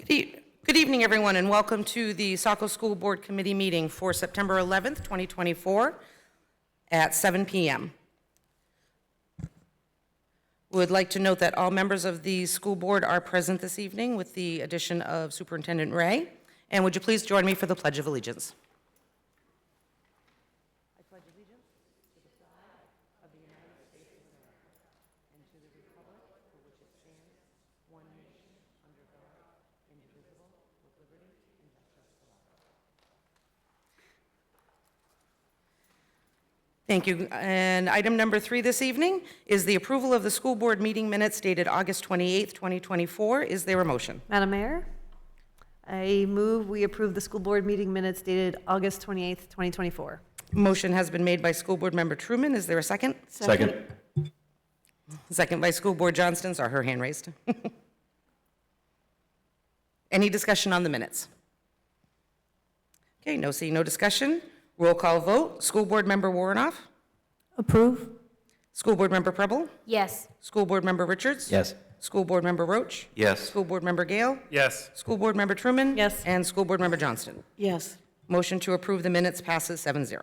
Good evening, everyone, and welcome to the Saco School Board Committee meeting for September 11th, 2024 at 7 p.m. We would like to note that all members of the school board are present this evening with the addition of Superintendent Ray. And would you please join me for the Pledge of Allegiance? I pledge allegiance to the flag of the United States of America and to the republic for which it stands, one nation, under God, indivisible, with liberty and justice for all. Thank you. And item number 3 this evening is the approval of the school board meeting minutes dated August 28th, 2024. Is there a motion? Madam Mayor, I move we approve the school board meeting minutes dated August 28th, 2024. Motion has been made by School Board Member Truman. Is there a second? Second. Second by School Board Johnston. Saw her hand raised. Any discussion on the minutes? Okay, seeing no discussion. Roll call vote. School Board Member Warrenoff? Approve. School Board Member Preble? Yes. School Board Member Richards? Yes. School Board Member Roach? Yes. School Board Member Gale? Yes. School Board Member Truman? Yes. And School Board Member Johnston? Yes. Motion to approve the minutes passes 7-0.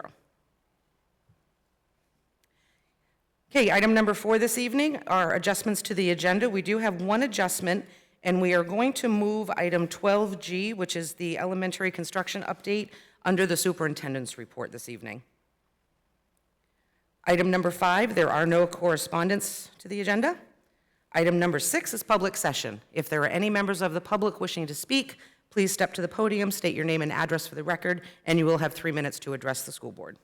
Okay, item number 4 this evening are adjustments to the agenda. We do have one adjustment, and we are going to move item 12G, which is the elementary construction update, under the superintendent's report this evening. Item number 5, there are no correspondence to the agenda. Item number 6 is public session. If there are any members of the public wishing to speak, please step to the podium, state your name and address for the record, and you will have 3 minutes to address the school board.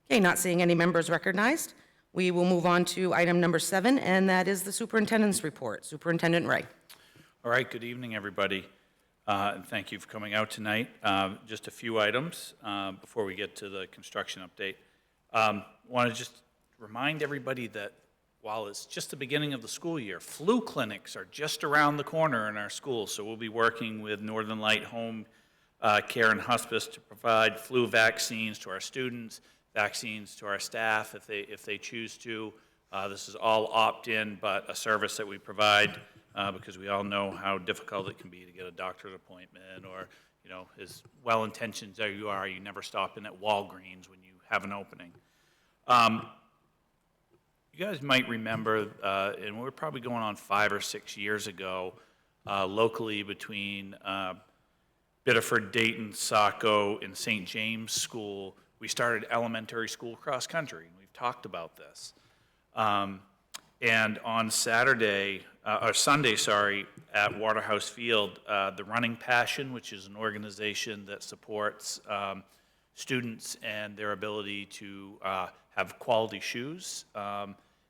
Okay, not seeing any members recognized. We will move on to item number 7, and that is the superintendent's report. Superintendent Ray. All right, good evening, everybody. And thank you for coming out tonight. Just a few items before we get to the construction update. Want to just remind everybody that while it's just the beginning of the school year, flu clinics are just around the corner in our schools. So we'll be working with Northern Light Home Care and Hospice to provide flu vaccines to our students, vaccines to our staff if they choose to. This is all opt-in, but a service that we provide because we all know how difficult it can be to get a doctor's appointment, or as well-intentioned as you are, you never stop in at Walgreens when you have an opening. You guys might remember, and we're probably going on 5 or 6 years ago, locally between Biddeford, Dayton, Saco, and St. James School, we started elementary school cross country. We've talked about this. And on Sunday, at Waterhouse Field, the Running Passion, which is an organization that supports students and their ability to have quality shoes,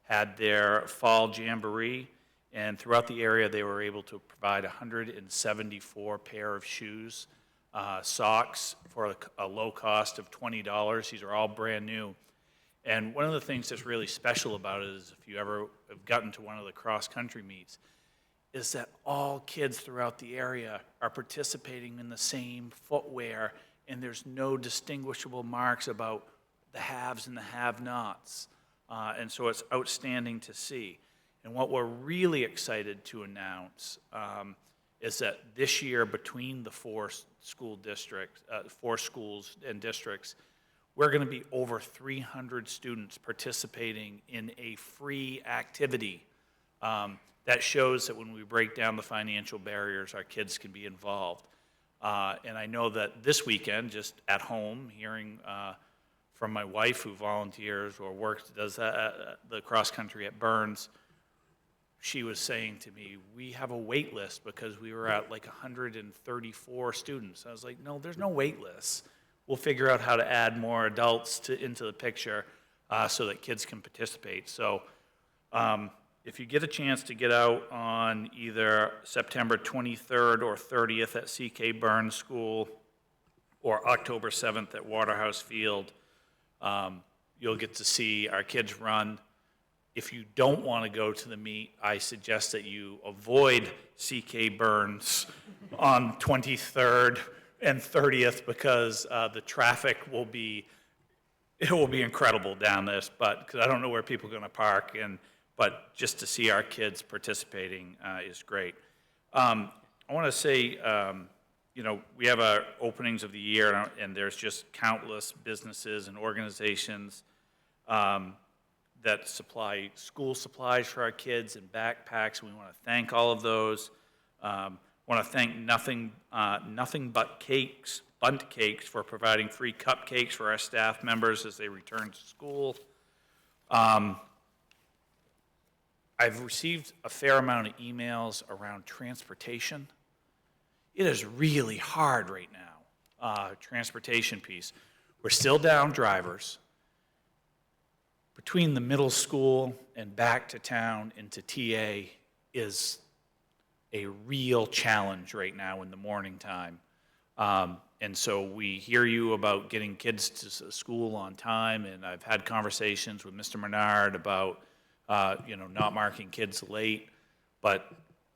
had their fall jamboree, and throughout the area they were able to provide 174 pair of shoes, socks for a low cost of $20. These are all brand new. And one of the things that's really special about it is, if you ever have gotten to one of the cross-country meets, is that all kids throughout the area are participating in the same footwear, and there's no distinguishable marks about the haves and the have-nots. And so it's outstanding to see. And what we're really excited to announce is that this year, between the 4 schools and districts, we're going to be over 300 students participating in a free activity. That shows that when we break down the financial barriers, our kids can be involved. And I know that this weekend, just at home, hearing from my wife, who volunteers or does the cross country at Burns, she was saying to me, we have a wait list because we were at like 134 students. I was like, no, there's no wait list. We'll figure out how to add more adults into the picture so that kids can participate. So if you get a chance to get out on either September 23rd or 30th at CK Burns School or October 7th at Waterhouse Field, you'll get to see our kids run. If you don't want to go to the meet, I suggest that you avoid CK Burns on 23rd and 30th because the traffic will be incredible down this, but because I don't know where people are going to park, and but just to see our kids participating is great. I want to say, you know, we have our openings of the year, and there's just countless businesses and organizations that supply school supplies for our kids and backpacks. We want to thank all of those. Want to thank Nothing But Cakes, Bunt Cakes, for providing free cupcakes for our staff members as they return to school. I've received a fair amount of emails around transportation. It is really hard right now, transportation piece. We're still down drivers. Between the middle school and back to town into TA is a real challenge right now in the morning time. And so we hear you about getting kids to school on time, and I've had conversations with Mr. Menard about, you know, not marking kids late, but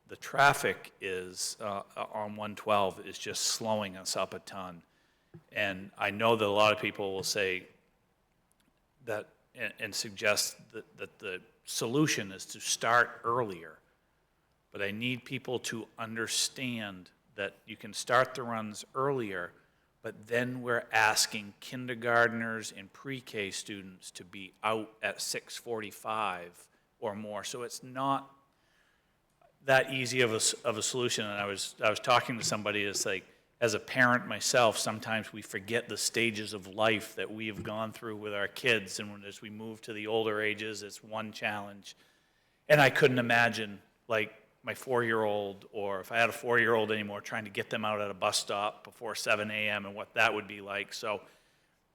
the traffic is, on 112 is just slowing us up a ton. And I know that a lot of people will say that, and suggest that the solution is to start earlier. But I need people to understand that you can start the runs earlier, but then we're asking kindergartners and pre-K students to be out at 6:45 or more. So it's not that easy of a solution. And I was talking to somebody, it's like, as a parent myself, sometimes we forget the stages of life that we have gone through with our kids, and as we move to the older ages, it's one challenge. And I couldn't imagine, like, my 4-year-old, or if I had a 4-year-old anymore, trying to get them out at a bus stop before 7 a.m. and what that would be like. So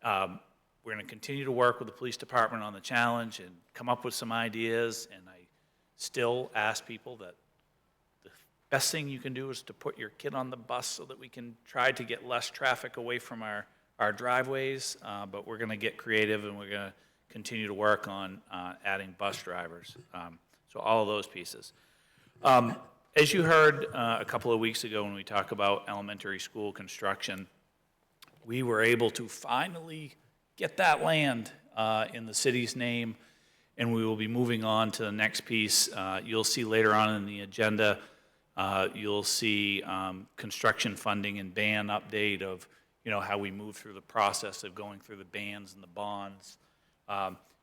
we're going to continue to work with the police department on the challenge and come up with some ideas, and I still ask people that the best thing you can do is to put your kid on the bus so that we can try to get less traffic away from our driveways, but we're going to get creative, and we're going to continue to work on adding bus drivers. So all of those pieces. As you heard a couple of weeks ago when we talked about elementary school construction, we were able to finally get that land in the city's name, and we will be moving on to the next piece. You'll see later on in the agenda, you'll see construction funding and ban update of, you know, how we move through the process of going through the bans and the bonds.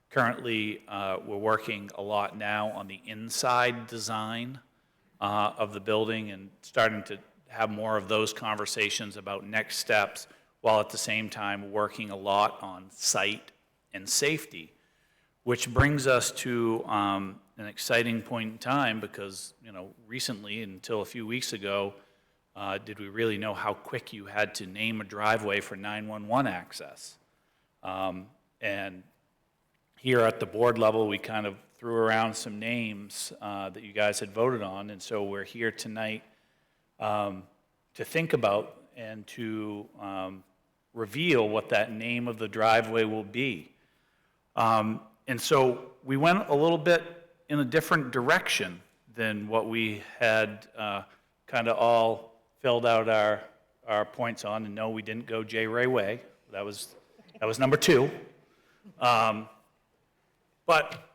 Currently, we're working a lot now on the inside design of the building and starting to have more of those conversations about next steps, while at the same time working a lot on site and safety, which brings us to an exciting point in time because, you know, recently, until a few weeks ago, did we really know how quick you had to name a driveway for 911 access. And here at the board level, we kind of threw around some names that you guys had voted on, and so we're here tonight to think about and to reveal what that name of the driveway will be. And so we went a little bit in a different direction than what we had kind of all filled out our points on, and no, we didn't go J. Ray Way. That was number 2. But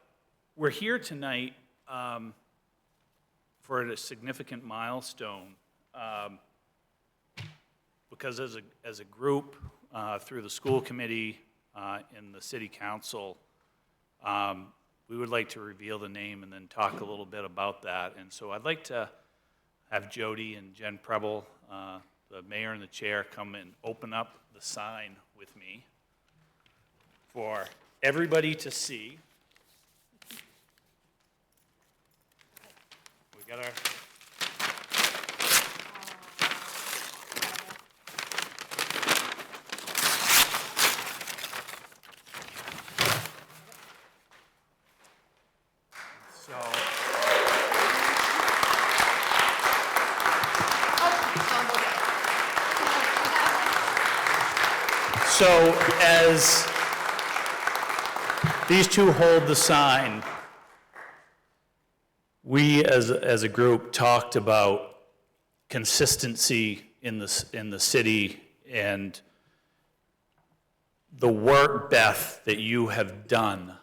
we're here tonight for a significant milestone because as a group, through the school committee and the city council, we would like to reveal the name and then talk a little bit about that. And so I'd like to have Jody and Jen Preble, the mayor and the chair, come and open up the sign with me for everybody to see. We got our... So as these two hold the sign, we as a group talked about consistency in the city and the work, Beth, that you have done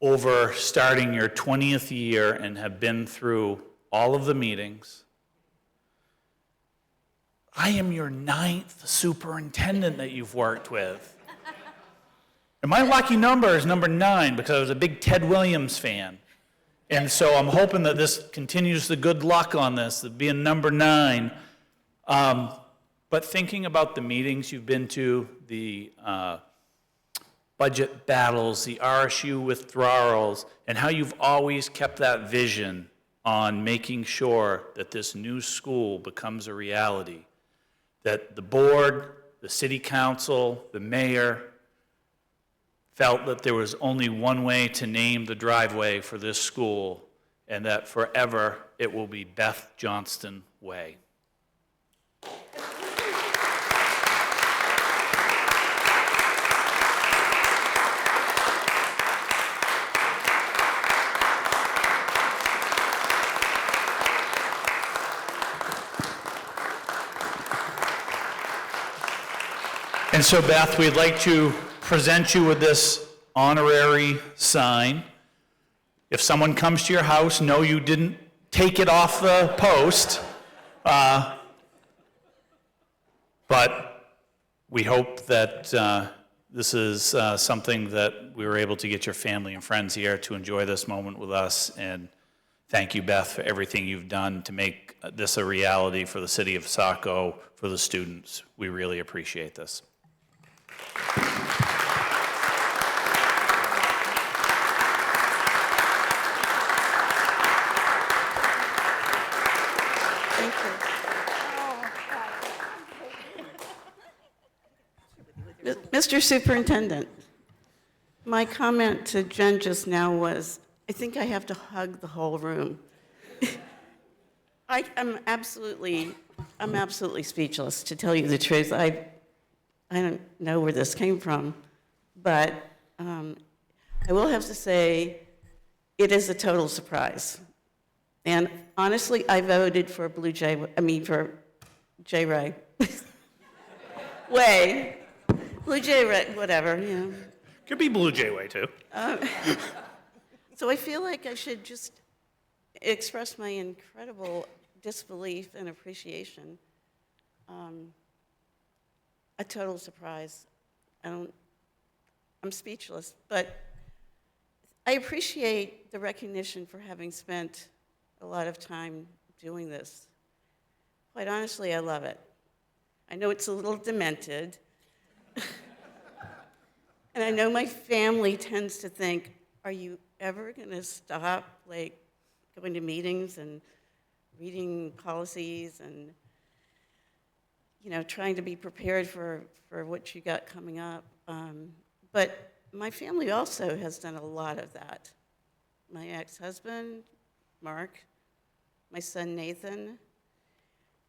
over starting your 20th year and have been through all of the meetings. I am your 9th superintendent that you've worked with. And my lucky number is number 9 because I was a big Ted Williams fan. And so I'm hoping that this continues the good luck on this, that being number 9. But thinking about the meetings you've been to, the budget battles, the RSU withdrawals, and how you've always kept that vision on making sure that this new school becomes a reality, that the board, the city council, the mayor felt that there was only one way to name the driveway for this school, and that forever it will be Beth Johnston Way. And so, Beth, we'd like to present you with this honorary sign. If someone comes to your house, know you didn't take it off the post. But we hope that this is something that we were able to get your family and friends here to enjoy this moment with us. And thank you, Beth, for everything you've done to make this a reality for the city of Saco, for the students. We really appreciate this. Thank you. Mr. Superintendent, my comment to Jen just now was, I think I have to hug the whole room. I'm absolutely speechless, to tell you the truth. I don't know where this came from, but I will have to say it is a total surprise. And honestly, I voted for for J. Ray. Way. Blue Jay Ray, whatever, you know. Could be Blue Jay Way, too. So I feel like I should just express my incredible disbelief and appreciation. A total surprise. I'm speechless, but I appreciate the recognition for having spent a lot of time doing this. Quite honestly, I love it. I know it's a little demented, and I know my family tends to think, are you ever going to stop, like, going to meetings and reading policies and, you know, trying to be prepared for what you got coming up? But my family also has done a lot of that. My ex-husband, Mark, my son, Nathan,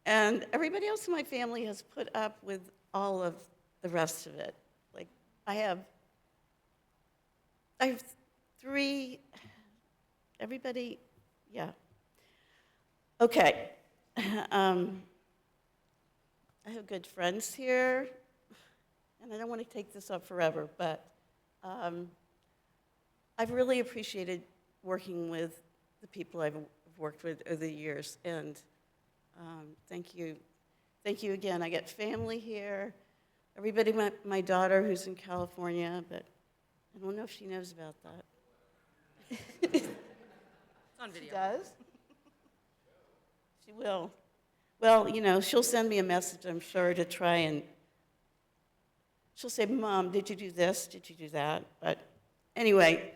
and everybody else in my family has put up with all of the rest of it. Like, I have 3, everybody, yeah. Okay. I have good friends here, and I don't want to take this up forever, but I've really appreciated working with the people I've worked with over the years, and thank you. Thank you again. I got family here. Everybody, my daughter who's in California, but I don't know if she knows about that. It's on video. She does? She will. Well, you know, she'll send me a message, I'm sure, to try and, she'll say, Mom, did you do this? Did you do that? But anyway,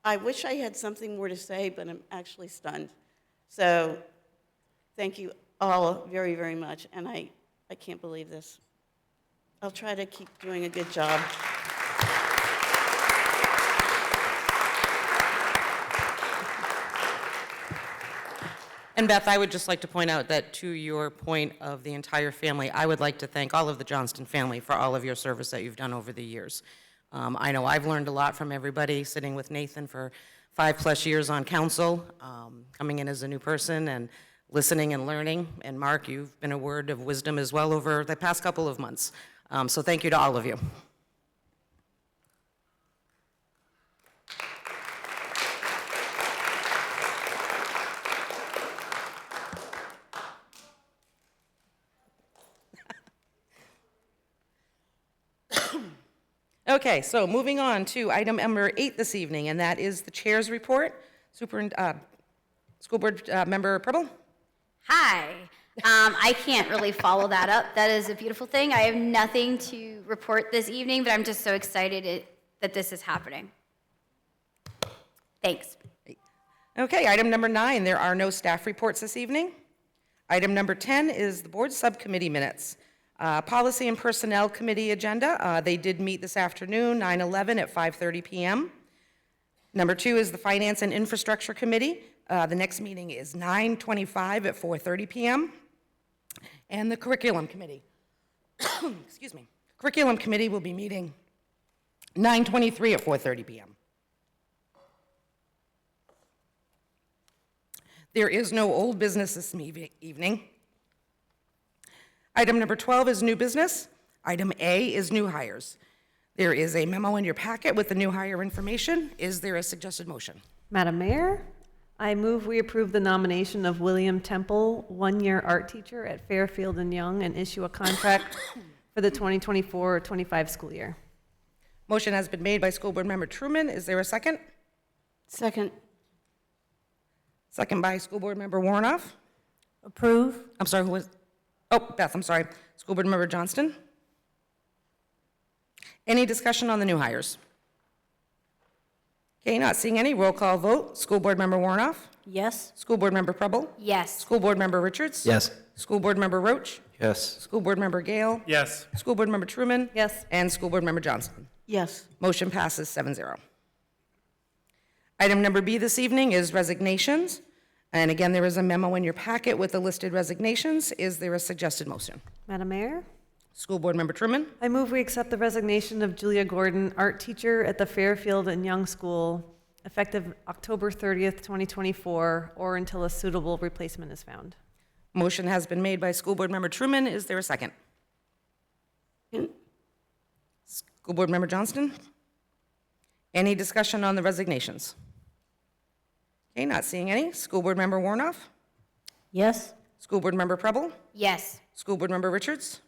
I wish I had something more to say, but I'm actually stunned. So thank you all very, very much, and I can't believe this. I'll try to keep doing a good job. And Beth, I would just like to point out that to your point of the entire family, I would like to thank all of the Johnston family for all of your service that you've done over the years. I know I've learned a lot from everybody, sitting with Nathan for 5+ years on council, coming in as a new person and listening and learning. And Mark, you've been a word of wisdom as well over the past couple of months. So thank you to all of you. Okay, so moving on to item number 8 this evening, and that is the chair's report. School Board Member Preble? Hi. I can't really follow that up. That is a beautiful thing. I have nothing to report this evening, but I'm just so excited that this is happening. Thanks. Okay, item number 9, there are no staff reports this evening. Item number 10 is the board subcommittee minutes. Policy and Personnel Committee agenda, they did meet this afternoon, 9/11 at 5:30 p.m. Number 2 is the Finance and Infrastructure Committee. The next meeting is 9/25 at 4:30 p.m. And the Curriculum Committee, excuse me, Curriculum Committee will be meeting 9/23 at 4:30 p.m. There is no old business this evening. Item number 12 is new business. Item A is new hires. There is a memo in your packet with the new hire information. Is there a suggested motion? Madam Mayor, I move we approve the nomination of William Temple, one-year art teacher at Fairfield and Young, and issue a contract for the 2024-25 school year. Motion has been made by School Board Member Truman. Is there a second? Second. Second by School Board Member Warnoff. Approve. I'm sorry, who was? Oh, Beth, I'm sorry. School Board Member Johnston. Any discussion on the new hires? Okay, not seeing any. Roll call vote. School Board Member Warnoff. Yes. School Board Member Preble. Yes. School Board Member Richards. Yes. School Board Member Roach. Yes. School Board Member Gale. Yes. School Board Member Truman. Yes. And School Board Member Johnston. Yes. Motion passes 7-0. Item number B this evening is resignations. And again, there is a memo in your packet with the listed resignations. Is there a suggested motion? Madam Mayor, School Board Member Truman. I move we accept the resignation of Julia Gordon, art teacher at the Fairfield and Young School, effective October 30th, 2024, or until a suitable replacement is found. Motion has been made by School Board Member Truman. Is there a second? School Board Member Johnston? Any discussion on the resignations? Okay, not seeing any. School Board Member Warnoff? Yes. School Board Member Preble? Yes. School Board Member Richards?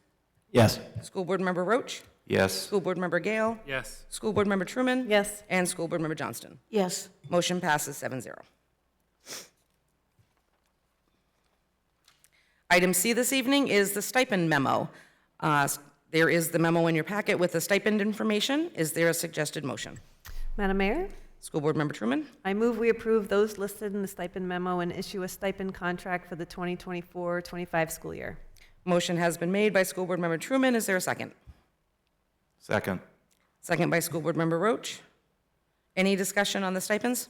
Yes. School Board Member Roach? Yes. School Board Member Gale? Yes. School Board Member Truman? Yes. And School Board Member Johnston. Yes. Motion passes 7-0. Item C this evening is the stipend memo. There is the memo in your packet with the stipend information. Is there a suggested motion? Madam Mayor, School Board Member Truman. I move we approve those listed in the stipend memo and issue a stipend contract for the 2024-25 school year. Motion has been made by School Board Member Truman. Is there a second? Second. Second by School Board Member Roach. Any discussion on the stipends?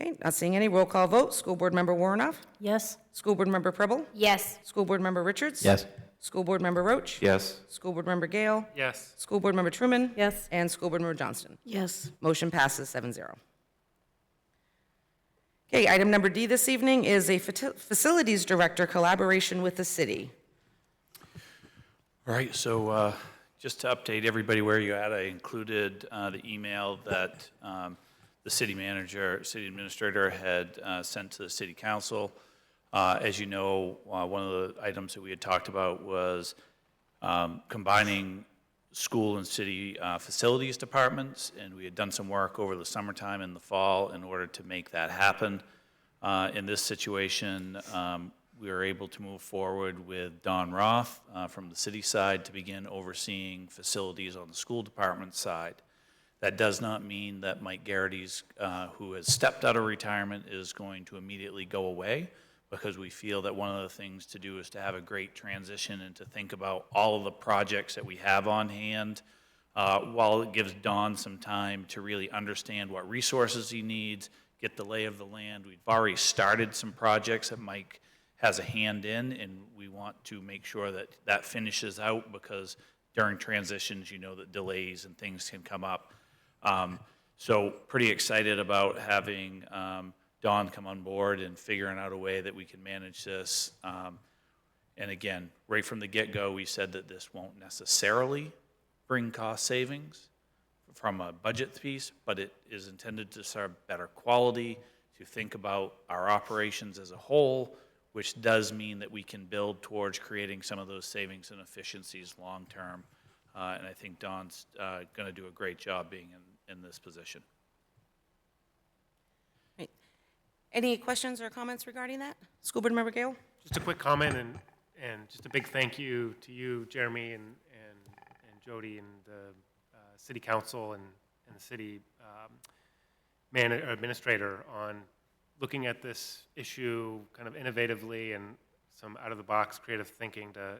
Okay, not seeing any. Roll call vote. School Board Member Warnoff. Yes. School Board Member Preble. Yes. School Board Member Richards. Yes. School Board Member Roach. Yes. School Board Member Gale. Yes. School Board Member Truman. Yes. And School Board Member Johnston. Yes. Motion passes 7-0. Okay, item number D this evening is a Facilities Director collaboration with the city. All right, so just to update everybody where you're at, I included the email that the city manager, city administrator had sent to the city council. As you know, one of the items that we had talked about was combining school and city facilities departments, and we had done some work over the summertime and the fall in order to make that happen. In this situation, we were able to move forward with Don Roth from the city side to begin overseeing facilities on the school department side. That does not mean that Mike Garrity's, who has stepped out of retirement, is going to immediately go away, because we feel that one of the things to do is to have a great transition and to think about all of the projects that we have on hand, while it gives Don some time to really understand what resources he needs, get the lay of the land. We've already started some projects that Mike has a hand in, and we want to make sure that that finishes out, because during transitions, you know that delays and things can come up. So pretty excited about having Don come on board and figuring out a way that we can manage this. And again, right from the get-go, we said that this won't necessarily bring cost savings from a budget piece, but it is intended to serve better quality, to think about our operations as a whole, which does mean that we can build towards creating some of those savings and efficiencies long-term. And I think Don's going to do a great job being in this position. Right. Any questions or comments regarding that? School Board Member Gale? Just a quick comment and just a big thank you to you, Jeremy, and Jody, and the city council and the city administrator on looking at this issue kind of innovatively and some out-of-the-box creative thinking to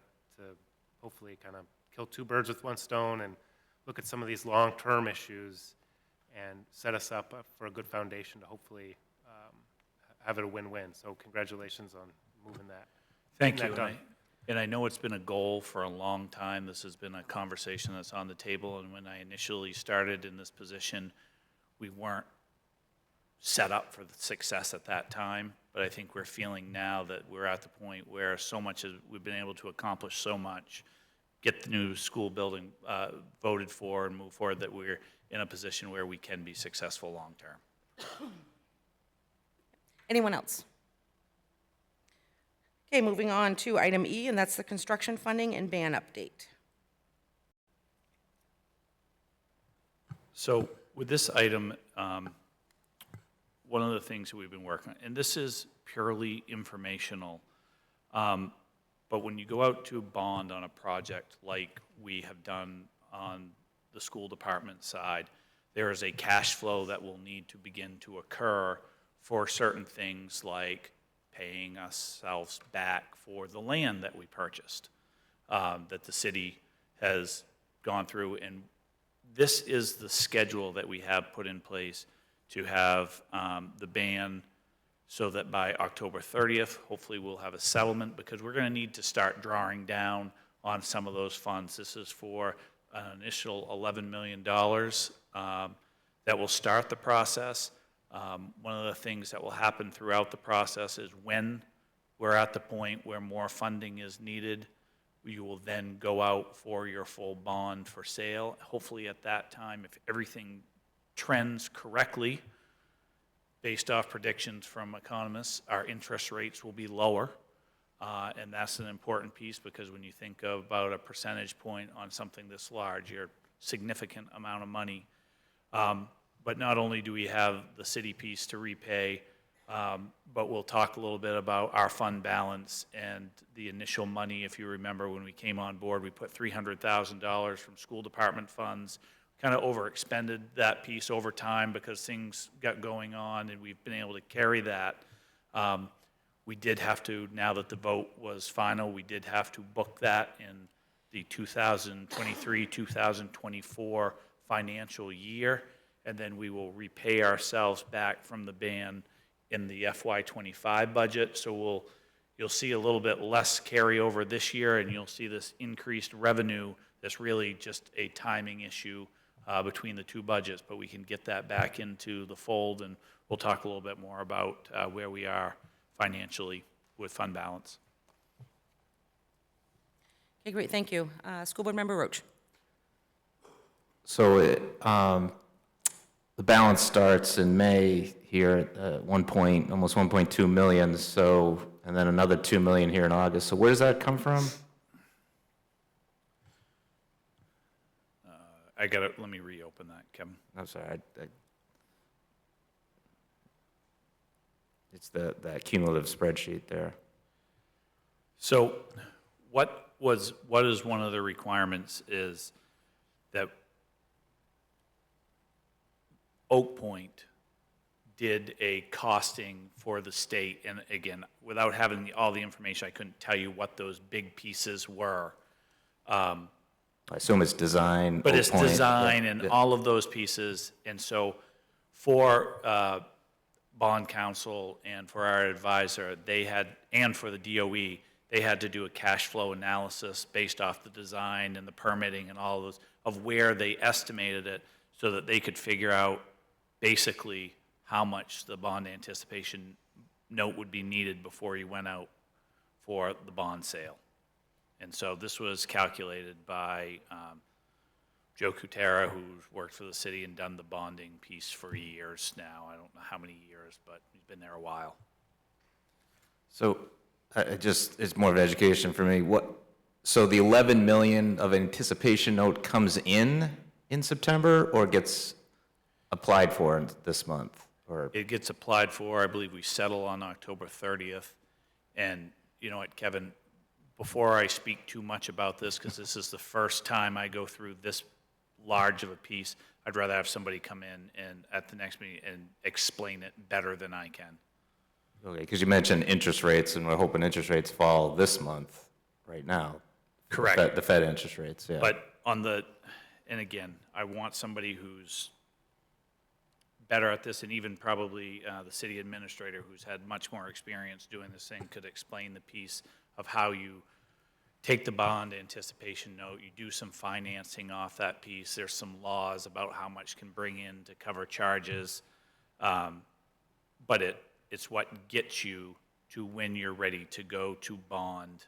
hopefully kind of kill two birds with one stone and look at some of these long-term issues and set us up for a good foundation to hopefully have it a win-win. So congratulations on moving that. Thank getting you. that done. And I know it's been a goal for a long time. This has been a conversation that's on the table. And when I initially started in this position, we weren't set up for the success at that time. But I think we're feeling now that we're at the point where so much as we've been able to accomplish so much, get the new school building voted for and move forward, that we're in a position where we can be successful long-term. Anyone else? Okay, moving on to item E, and that's the construction funding and ban update. So with this item, one of the things that we've been working on, and this is purely informational, but when you go out to bond on a project like we have done on the school department side, there is a cash flow that will need to begin to occur for certain things like paying ourselves back for the land that we purchased, that the city has gone through. And this is the schedule that we have put in place to have the ban, so that by October 30th, hopefully we'll have a settlement, because we're going to need to start drawing down on some of those funds. This is for an initial $11 million that will start the process. One of the things that will happen throughout the process is when we're at the point where more funding is needed, you will then go out for your full bond for sale. Hopefully at that time, if everything trends correctly, based off predictions from economists, our interest rates will be lower. And that's an important piece, because when you think about a percentage point on something this large, you're a significant amount of money. But not only do we have the city piece to repay, but we'll talk a little bit about our fund balance and the initial money. If you remember, when we came on board, we put $300,000 from school department funds, kind of overexpended that piece over time because things got going on, and we've been able to carry that. We did have to, now that the vote was final, we did have to book that in the 2023-2024 financial year, and then we will repay ourselves back from the ban in the FY25 budget. So you'll see a little bit less carryover this year, and you'll see this increased revenue that's really just a timing issue between the two budgets, but we can get that back into the fold, and we'll talk a little bit more about where we are financially with fund balance. Okay, great, thank you. School Board Member Roach. So the balance starts in May here at almost 1.2 million. So, and then another 2 million here in August. So where does that come from? Let me reopen that, Kevin. I'm sorry. It's that cumulative spreadsheet there. So what is one of the requirements is that Oak Point did a costing for the state, and again, without having all the information, I couldn't tell you what those big pieces were. I assume it's design. But Oak it's Point, design yeah, and yeah. all of those pieces. And so for bond counsel and for our advisor, and for the DOE, they had to do a cash flow analysis based off the design and the permitting and all of those, of where they estimated it, so that they could figure out basically how much the bond anticipation note would be needed before you went out for the bond sale. And so this was calculated by Joe Kutera, who's worked for the city and done the bonding piece for years now. I don't know how many years, but he's been there a while. So it's more of an education for me. So the 11 million of anticipation note comes in September or gets applied for this month? Or, It gets applied for, I believe we settle on October 30th. And you know what, Kevin, before I speak too much about this, because this is the first time I go through this large of a piece, I'd rather have somebody come in and at the next meeting and explain it better than I can. okay, because you mentioned interest rates, and we're hoping interest rates fall this month, right now. Correct. The Fed interest rates, yeah. But on the, and again, I want somebody who's better at this, and even probably the city administrator who's had much more experience doing this thing could explain the piece of how you take the bond anticipation note, you do some financing off that piece. There's some laws about how much can bring in to cover charges. But it's what gets you to when you're ready to go to bond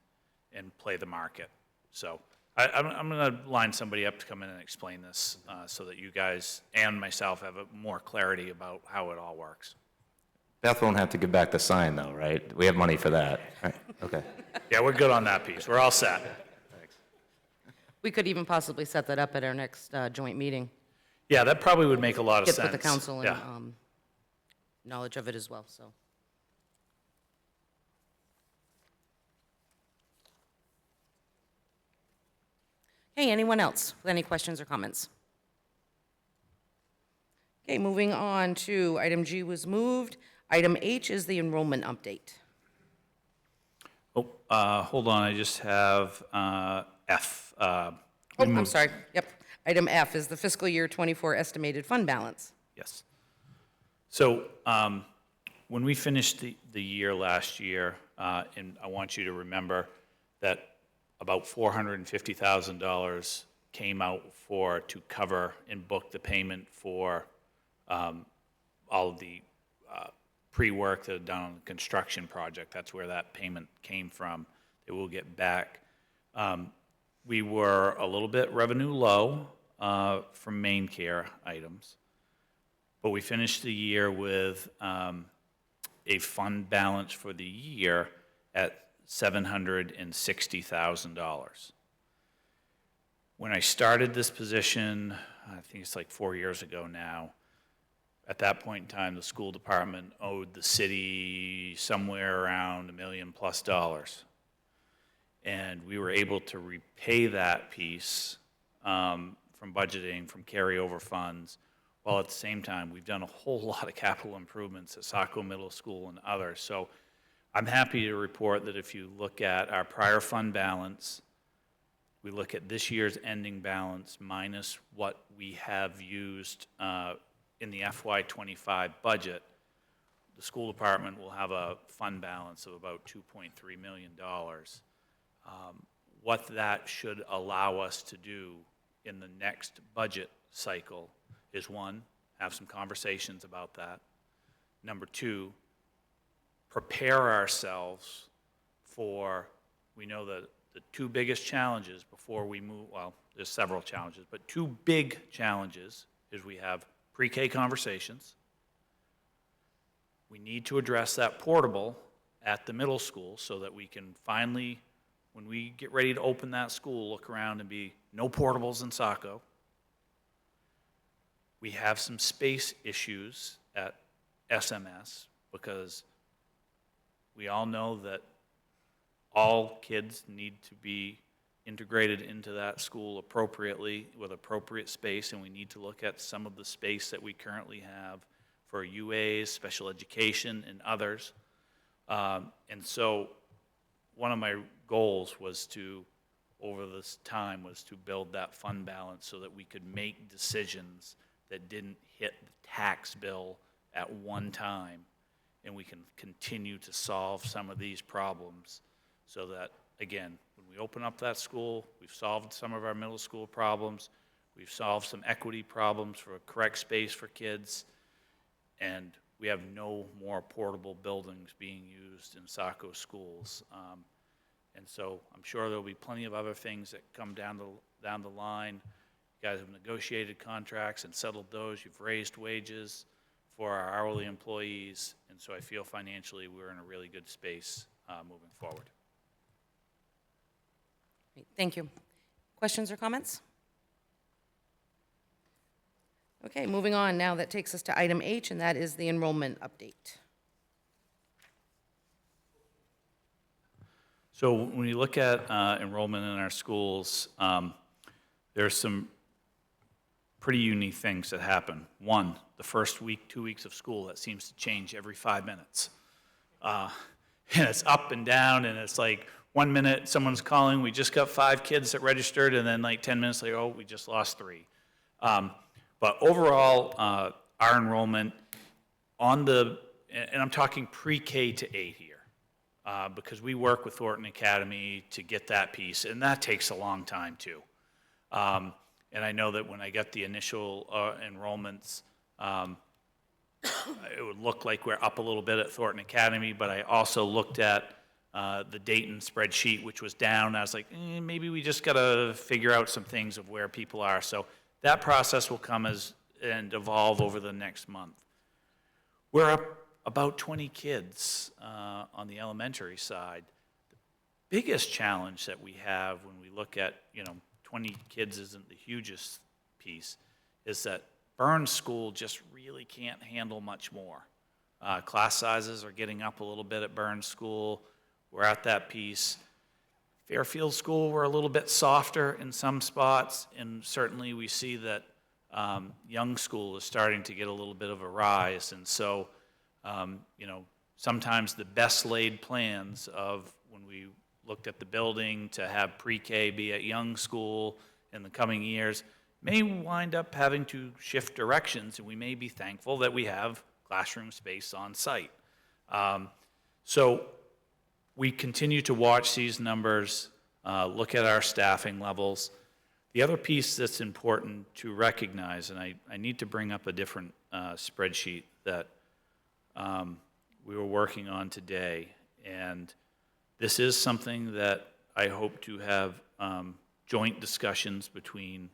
and play the market. So I'm going to line somebody up to come in and explain this so that you guys and myself have more clarity about how it all works. Beth won't have to give back the sign, though, right? We have money for that, right? Okay. Yeah, we're good on that piece. We're all set. We could even possibly set that up at our next joint meeting. Yeah, that probably would make a lot of Get sense. with the council and Yeah. knowledge of it as well, so. Okay, anyone else with any questions or comments? Okay, moving on to item G was moved. Item H is the enrollment update. Oh, hold on, I just have F. Oh, I'm sorry, yep. Item F is the fiscal year '24 estimated fund balance. Yes. So when we finished the year last year, and I want you to remember that about $450,000 came out to cover and book the payment for all of the pre-work that had done on the construction project. That's where that payment came from. That we'll get back. We were a little bit revenue low from main care items, but we finished the year with a fund balance for the year at $760,000. When I started this position, I think it's like 4 years ago now, at that point in time, the school department owed the city somewhere around $1 million+. And we were able to repay that piece from budgeting, from carryover funds, while at the same time, we've done a whole lot of capital improvements at Saco Middle School and others. So I'm happy to report that if you look at our prior fund balance, we look at this year's ending balance minus what we have used in the FY25 budget, the school department will have a fund balance of about $2.3 million. What that should allow us to do in the next budget cycle is, one, have some conversations about that. Number two, prepare ourselves for, we know that the two biggest challenges before we move, well, there's several challenges, but two big challenges is we have pre-K conversations. We need to address that portable at the middle school so that we can finally, when we get ready to open that school, look around and be no portables in Saco. We have some space issues at SMS because we all know that all kids need to be integrated into that school appropriately with appropriate space, and we need to look at some of the space that we currently have for UAs, special education, and others. And so one of my goals was to, over this time, was to build that fund balance so that we could make decisions that didn't hit the tax bill at one time, and we can continue to solve some of these problems so that, again, when we open up that school, we've solved some of our middle school problems, we've solved some equity problems for a correct space for kids, and we have no more portable buildings being used in Saco schools. And so I'm sure there'll be plenty of other things that come down the line. You guys have negotiated contracts and settled those. You've raised wages for our hourly employees, and so I feel financially we're in a really good space moving forward. Thank you. Questions or comments? Okay, moving on. Now that takes us to item H, and that is the enrollment update. So when you look at enrollment in our schools, there's some pretty unique things that happen. One, the first week, 2 weeks of school, that seems to change every 5 minutes. And it's up and down, and it's like 1 minute someone's calling, we just got 5 kids that registered, and then like 10 minutes later, oh, we just lost 3. But overall, our enrollment on the, and I'm talking pre-K to 8 here, because we work with Thornton Academy to get that piece, and that takes a long time too. And I know that when I got the initial enrollments, it would look like we're up a little bit at Thornton Academy, but I also looked at the Dayton spreadsheet, which was down. I was like, maybe we just got to figure out some things of where people are. So that process will come and evolve over the next month. We're up about 20 kids on the elementary side. The biggest challenge that we have when we look at, 20 kids isn't the hugest piece, is that Burns School just really can't handle much more. Class sizes are getting up a little bit at Burns School. We're at that piece. Fairfield School, we're a little bit softer in some spots, and certainly we see that Young School is starting to get a little bit of a rise. And so, sometimes the best laid plans of when we looked at the building to have pre-K be at Young School in the coming years may wind up having to shift directions, and we may be thankful that we have classroom space on site. So we continue to watch these numbers, look at our staffing levels. The other piece that's important to recognize, and I need to bring up a different spreadsheet that we were working on today, and this is something that I hope to have joint discussions between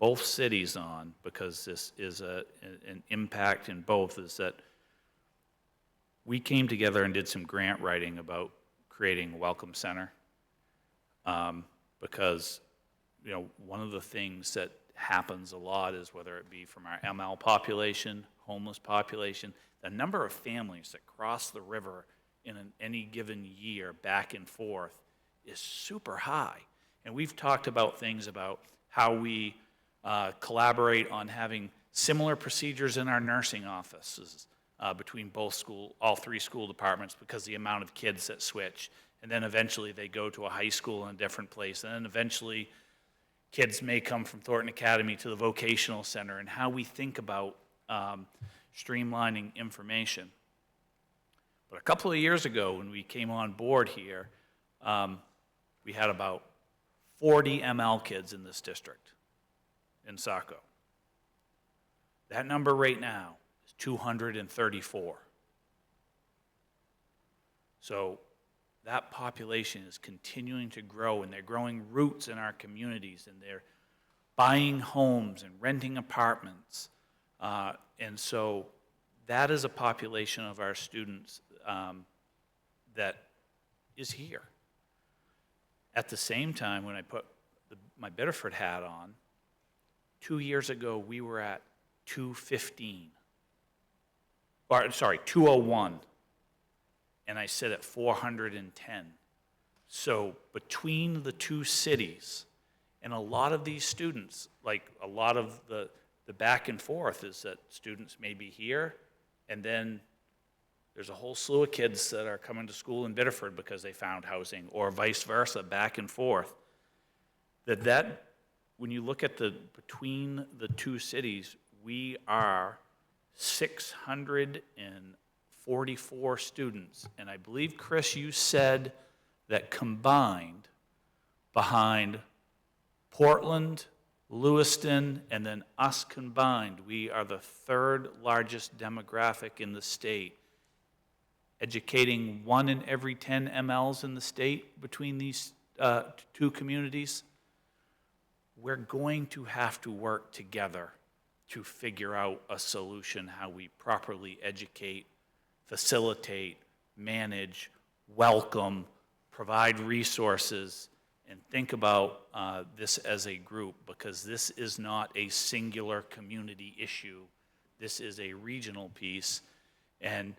both cities on, because this is an impact in both, is that we came together and did some grant writing about creating a welcome center, because one of the things that happens a lot is, whether it be from our ML population, homeless population, the number of families that cross the river in any given year back and forth is super high. And we've talked about things about how we collaborate on having similar procedures in our nursing offices between all 3 school departments, because the amount of kids that switch. And then eventually they go to a high school in a different place. And then eventually kids may come from Thornton Academy to the vocational center, and how we think about streamlining information. But a couple of years ago, when we came on board here, we had about 40 ML kids in this district, in Saco. That number right now is 234. So that population is continuing to grow, and they're growing roots in our communities, and they're buying homes and renting apartments. And so that is a population of our students that is here. At the same time, when I put my Biddeford hat on, 2 years ago we were at 201, and I sit at 410. So between the 2 cities, and a lot of these students, like a lot of the back and forth is that students may be here, and then there's a whole slew of kids that are coming to school in Biddeford because they found housing, or vice versa, back and forth. That when you look at between the 2 cities, we are 644 students. And I believe, Chris, you said that combined behind Portland, Lewiston, and then us combined, we are the 3rd largest demographic in the state, educating 1 in every 10 MLs in the state between these 2 communities. We're going to have to work together to figure out a solution, how we properly educate, facilitate, manage, welcome, provide resources, and think about this as a group, because this is not a singular community issue. This is a regional piece. And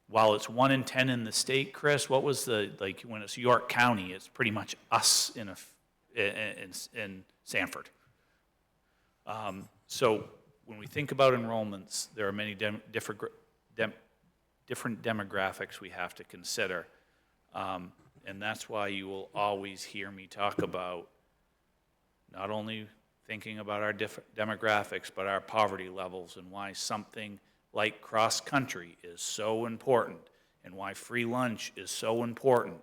while it's 1 in 10 in the state, Chris, what was like, when it's York County, it's pretty much us in Sanford. So when we think about enrollments, there are many different demographics we have to consider. And that's why you will always hear me talk about not only thinking about our different demographics, but our poverty levels, and why something like cross-country is so important, and why free lunch is so important,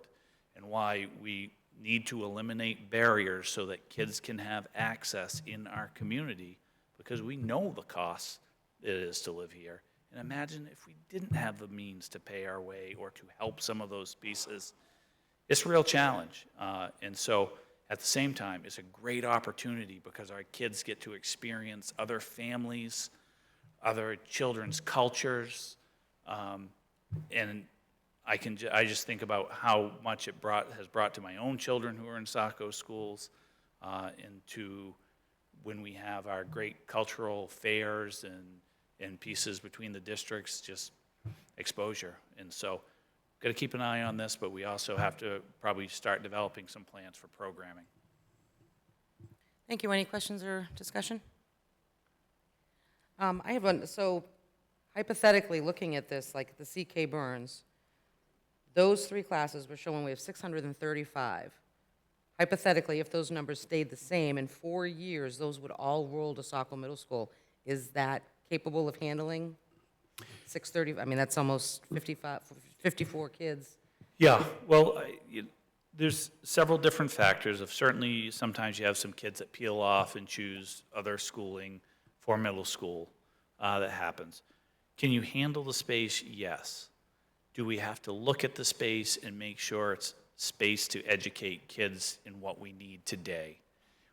and why we need to eliminate barriers so that kids can have access in our community, because we know the costs it is to live here. And imagine if we didn't have the means to pay our way or to help some of those pieces. It's a real challenge. And so at the same time, it's a great opportunity because our kids get to experience other families, other children's cultures. And I just think about how much it has brought to my own children who are in Saco schools, and to when we have our great cultural fairs and pieces between the districts, just exposure. And so got to keep an eye on this, but we also have to probably start developing some plans for programming. Thank you. Any questions or discussion? I have one. So hypothetically, looking at this, like the CK Burns, those 3 classes we're showing we have 635. Hypothetically, if those numbers stayed the same, in 4 years, those would all roll to Saco Middle School. Is that capable of handling 630? I mean, that's almost 54 kids. Yeah, well, there's several different factors. Certainly, sometimes you have some kids that peel off and choose other schooling for middle school. That happens. Can you handle the space? Yes. Do we have to look at the space and make sure it's space to educate kids in what we need today,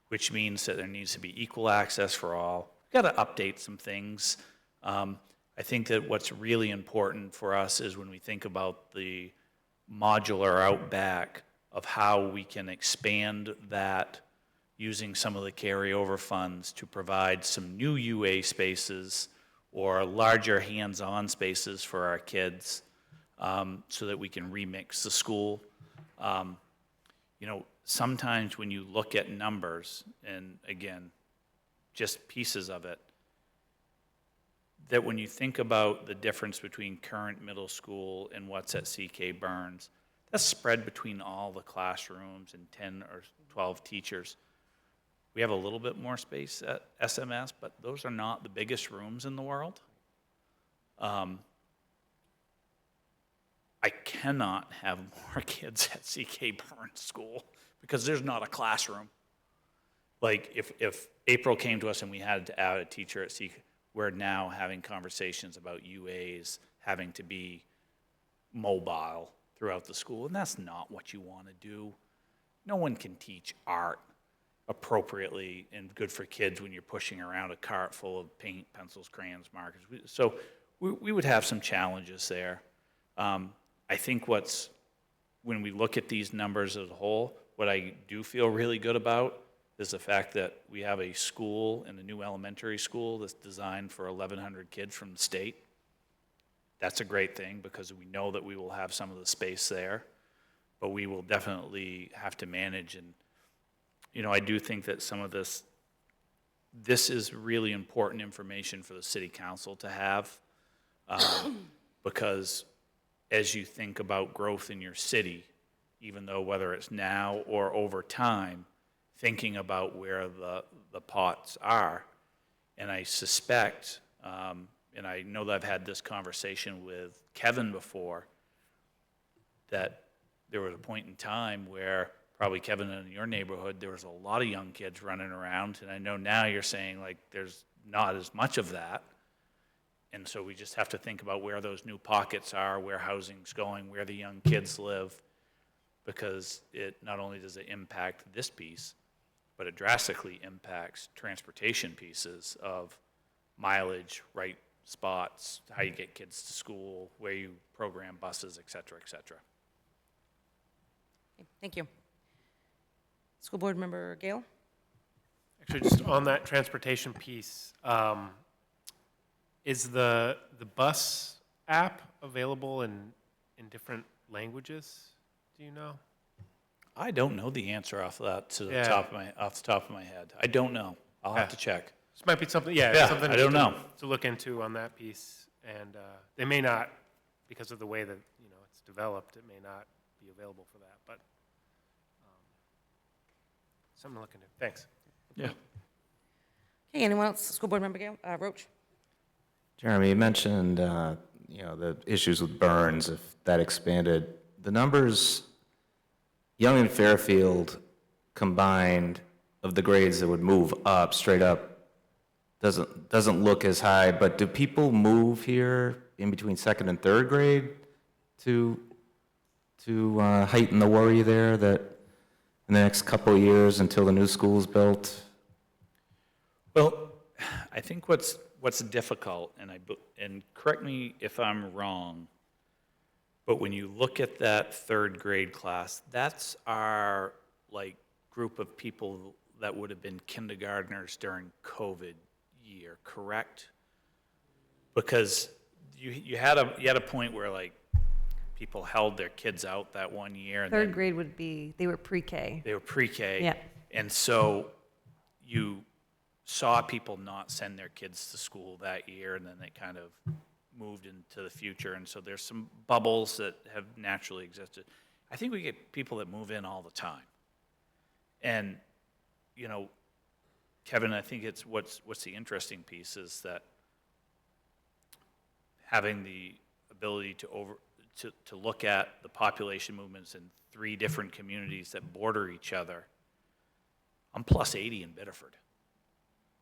which means that there needs to be equal access for all. We've got to update some things. I think that what's really important for us is when we think about the modular out back of how we can expand that using some of the carryover funds to provide some new UA spaces or larger hands-on spaces for our kids, so that we can remix the school. You know, sometimes when you look at numbers, and again, just pieces of it, that when you think about the difference between current middle school and what's at CK Burns, that's spread between all the classrooms and 10 or 12 teachers. We have a little bit more space at SMS, but those are not the biggest rooms in the world. I cannot have more kids at CK Burns School because there's not a classroom. Like if April came to us and we had to add a teacher at CK, we're now having conversations about UAs having to be mobile throughout the school, and that's not what you want to do. No one can teach art appropriately and good for kids when you're pushing around a cart full of paint, pencils, crayons, markers. So we would have some challenges there. I think when we look at these numbers as a whole, what I do feel really good about is the fact that we have a school and a new elementary school that's designed for 1,100 kids from the state. That's a great thing because we know that we will have some of the space there, but we will definitely have to manage. And, you know, I do think that some of this is really important information for the city council to have, because as you think about growth in your city, even though whether it's now or over time, thinking about where the pots are. And I suspect, and I know that I've had this conversation with Kevin before, that there was a point in time where probably, Kevin, in your neighborhood, there was a lot of young kids running around. And I know now you're saying, like, there's not as much of that. And so we just have to think about where those new pockets are, where housing's going, where the young kids live, because it not only does it impact this piece, but it drastically impacts transportation pieces of mileage, right spots, how you get kids to school, where you program buses, et cetera, et cetera. Okay, thank you. School Board Member Gale? Actually, just on that transportation piece, is the bus app available in different languages? Do you know? I don't know the answer off that to the Yeah. off the top of my head. I don't know. I'll have to check. This might be something, yeah, Yeah, something I don't to- know. to look into on that piece. And they may not, because of the way that, it's developed, it may not be available for that, but something to look into. Thanks. Yeah. Okay, anyone else? School Board Member Gale, Roach? Jeremy, you mentioned, the issues with Burns, if that expanded. The numbers, Young and Fairfield combined of the grades that would move up, straight up, doesn't look as high, but do people move here in between second and third grade to heighten the worry there that in the next couple of years until the new school's built? Well, I think what's difficult, and correct me if I'm wrong, but when you look at that third grade class, that's our group of people that would have been kindergartners during COVID year, correct? Because you had a point where people held their kids out that one year, and Third then grade would be, they were pre-K. they were pre-K. Yeah. And so you saw people not send their kids to school that year, and then they kind of moved into the future. And so there's some bubbles that have naturally existed. I think we get people that move in all the time. And, Kevin, I think it's what's the interesting piece is that having the ability to look at the population movements in 3 different communities that border each other. I'm plus 80 in Biddeford.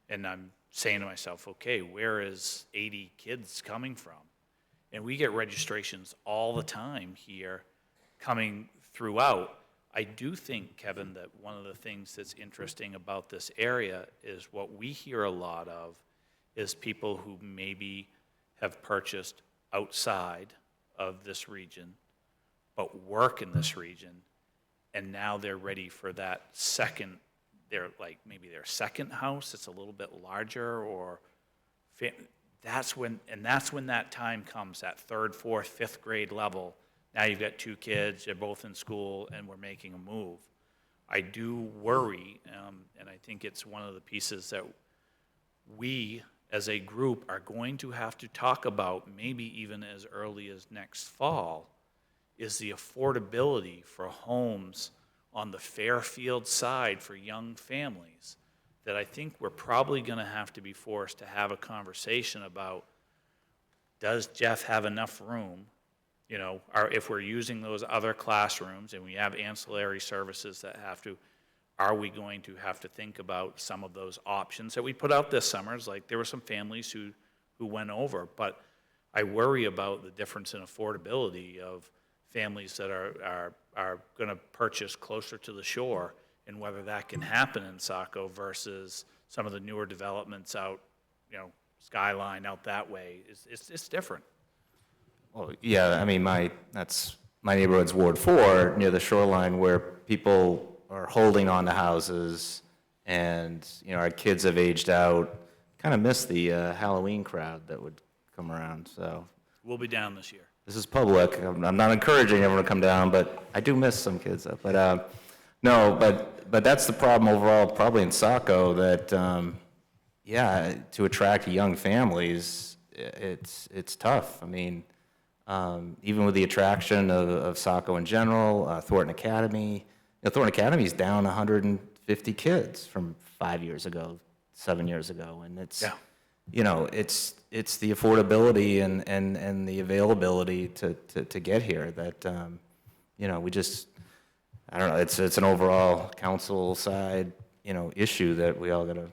And I'm saying to myself, okay, where is 80 kids coming from? And we get registrations all the time here coming throughout. I do think, Kevin, that one of the things that's interesting about this area is what we hear a lot of is people who maybe have purchased outside of this region, but work in this region, and now they're ready for that second, maybe their second house, it's a little bit larger, or that's when that time comes, that 3rd, 4th, 5th grade level. Now you've got 2 kids, they're both in school, and we're making a move. I do worry, and I think it's one of the pieces that we, as a group, are going to have to talk about, maybe even as early as next fall, is the affordability for homes on the Fairfield side for young families, that I think we're probably going to have to be forced to have a conversation about, does Jeff have enough room? If we're using those other classrooms and we have ancillary services that are we going to have to think about some of those options that we put out this summer? There were some families who went over, but I worry about the difference in affordability of families that are going to purchase closer to the shore, and whether that can happen in Saco versus some of the newer developments out, Skyline out that way. It's different. Well, yeah, I mean, my neighborhood's Ward 4, near the shoreline, where people are holding on to houses, and, our kids have aged out. Kind of miss the Halloween crowd that would come around, so. We'll be down this year. This is public. I'm not encouraging everyone to come down, but I do miss some kids. But no, but that's the problem overall, probably in Saco, that, to attract young families, it's tough. I mean, even with the attraction of Saco in general, Thornton Academy. Thornton Academy's down 150 kids from 5 years ago, 7 years ago, and it's, it's the affordability and the availability to get here that, we just, I don't know, it's an overall council side, issue that we all gotta,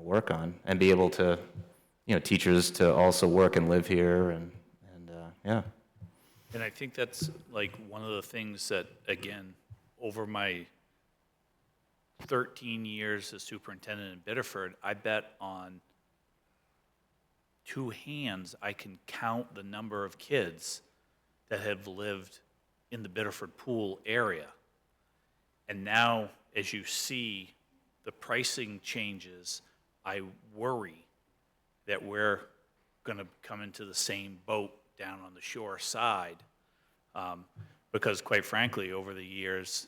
work on and be able to, teachers to also work and live here and yeah. And I think that's one of the things that, again, over my 13 years as superintendent in Biddeford, I bet on 2 hands I can count the number of kids that have lived in the Biddeford Pool area. And now as you see the pricing changes, I worry that we're going to come into the same boat down on the shore side. Because quite frankly, over the years,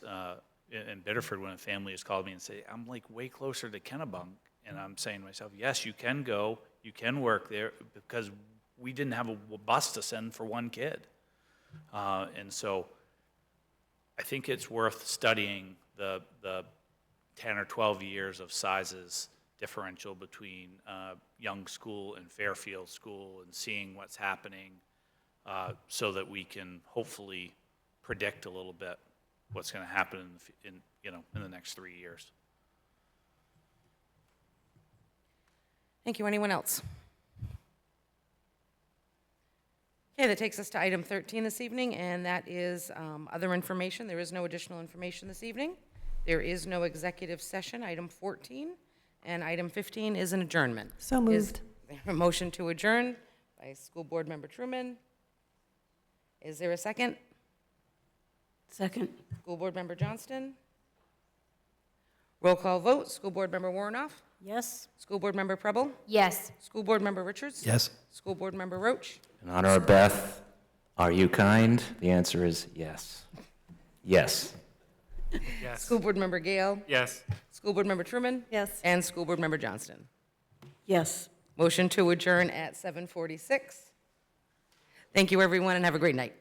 in Biddeford, when a family has called me and say, I'm like way closer to Kennebunk, and I'm saying to myself, yes, you can go, you can work there, because we didn't have a bus to send for one kid. And so I think it's worth studying the 10 or 12 years of sizes differential between Young School and Fairfield School, and seeing what's happening so that we can hopefully predict a little bit what's going to happen in the next 3 years. Thank you. Anyone else? Okay, that takes us to item 13 this evening, and that is other information. There is no additional information this evening. There is no executive session, item 14, and item 15 is an adjournment. So moved. Is there a motion to adjourn by School Board Member Truman? Is there a second? Second. School Board Member Johnston? Roll call vote. School Board Member Warnoff? Yes? School Board Member Preble? Yes. School Board Member Richards? Yes. School Board Member Roach? In honor of Beth, are you kind? The answer is yes. Yes. Yes. School Board Member Gale? Yes. School Board Member Truman? Yes. And School Board Member Johnston. Yes. Motion to adjourn at 7:46. Thank you, everyone, and have a great night.